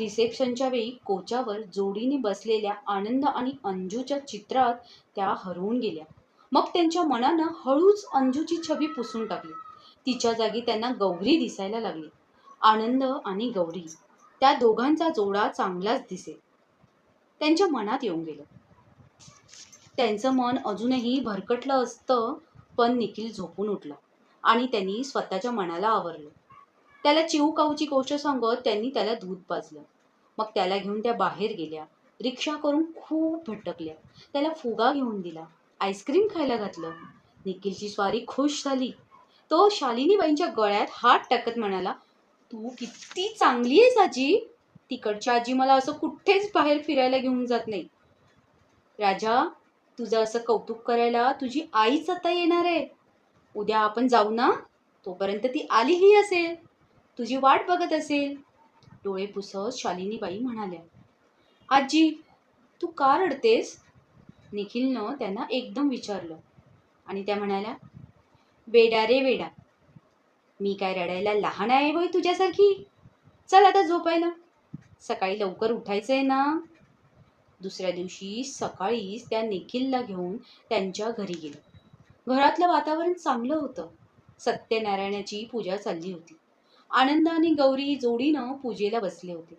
रिसेप्शनच्या वेळी कोचावर जोडीने बसलेल्या आनंद आणि अंजूच्या चित्रात त्या हरवून गेल्या. मग त्यांच्या मनानं हळूच अंजूची छबी पुसून टाकली. तिच्या जागी त्यांना गौरी दिसायला लागली. आनंद आणि गौरी, त्या दोघांचा जोडा चांगलाच दिसे त्यांच्या मनात येऊन गेलं. त्यांचं मन अजूनही भरकटलं असतं, पण निखिल झोपून उठला आणि त्यांनी स्वतःच्या मनाला आवरलं. त्याला चिवकाऊची गोष्ट सांगत त्यांनी त्याला दूध पाजलं. मग त्याला घेऊन त्या बाहेर गेल्या. रिक्षा करून खूप भटकल्या. त्याला फुगा घेऊन दिला. आईस्क्रीम खायला घातलं. निखिलची स्वारी खुश झाली. तो शालिनीबाईंच्या गळ्यात हात टाकत म्हणाला, तू किती चांगली आहेस आजी. तिकडच्या आजी मला असं कुठेच बाहेर फिरायला घेऊन जात नाही. राजा, तुझं असं कौतुक करायला तुझी आईच आता येणार आहे. उद्या आपण जाऊ ना. तोपर्यंत ती आलीही असेल, तुझी वाट बघत असेल. डोळे पुसत शालिनीबाई म्हणाल्या, आजी, तू का रडतेस? निखिलनं त्यांना एकदम विचारलं आणि त्या म्हणाल्या, वेडा रे वेडा, मी काय रडायला लहान आहे होय तुझ्यासारखी? चल आता झोपायला, सकाळी लवकर उठायचंय ना. दुसऱ्या दिवशी सकाळीच त्या निखिलला घेऊन त्यांच्या घरी गेल्या. घरातलं वातावरण चांगलं होतं. सत्यनारायणाची पूजा चालली होती. आनंद आणि गौरी जोडीनं पूजेला बसले होते.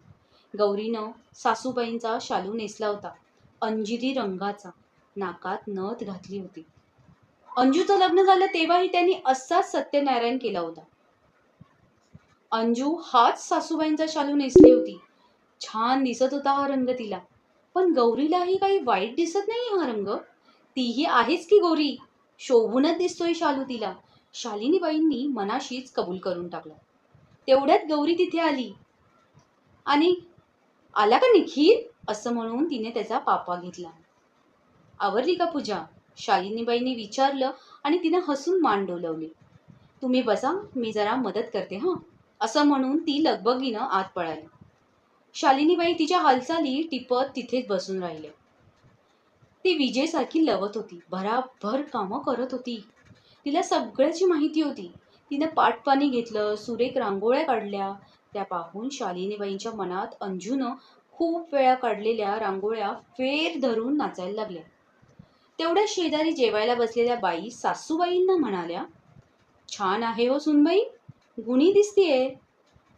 गौरीनं सासूबाईंचा शालू नेसला होता, अंजिरी रंगाचा. नाकात नथ घातली होती. अंजूचं लग्न झालं तेव्हाही त्यांनी असाच सत्यनारायण केला होता. अंजू हाच सासूबाईंचा शालू नेसली होती. छान दिसत होता हा रंग तिला. पण गौरीलाही काही वाईट दिसत नाही हा रंग. तीही आहेच की गौरी, शोभूनच दिसतोय शालू तिला. शालिनीबाईंनी मनाशीच कबूल करून टाकलं. तेवढ्यात गौरी तिथे आली आणि आला का निखिल असं म्हणून तिने त्याचा पापा घेतला. आवरली का पूजा? शालिनीबाईंनी विचारलं आणि तिने हसून मान डोलवली. तुम्ही बसा, मी जरा मदत करते हं, असं म्हणून ती लगबगीनं आत पळाली. शालिनीबाई तिच्या हालचाली टिपत तिथेच बसून राहिल्या. ती विजेसारखी लवत होती. भराभर कामं करत होती. तिला सगळ्याची माहिती होती. तिनं पाटपाणी घेतलं, सुरेख रांगोळ्या काढल्या. त्या पाहून शालिनीबाईंच्या मनात अंजूनं खूप वेळा काढलेल्या रांगोळ्या फेर धरून नाचायला लागल्या. तेवढ्या शेजारी जेवायला बसलेल्या बाई सासूबाईंना म्हणाल्या, छान आहे हो सुनबाई, गुणी दिसतीये.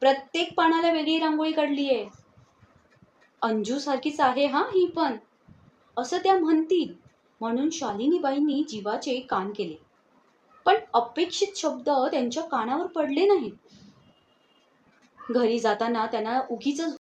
प्रत्येक पानाला वेगळी रांगोळी काढलीये. अंजू सारखीच आहे हा ही पण, असं त्या म्हणतील म्हणून शालिनीबाईंनी जीवाचे कान केले. पण अपेक्षित शब्द त्यांच्या कानावर पडले नाहीत. घरी जाताना त्यांना उगीच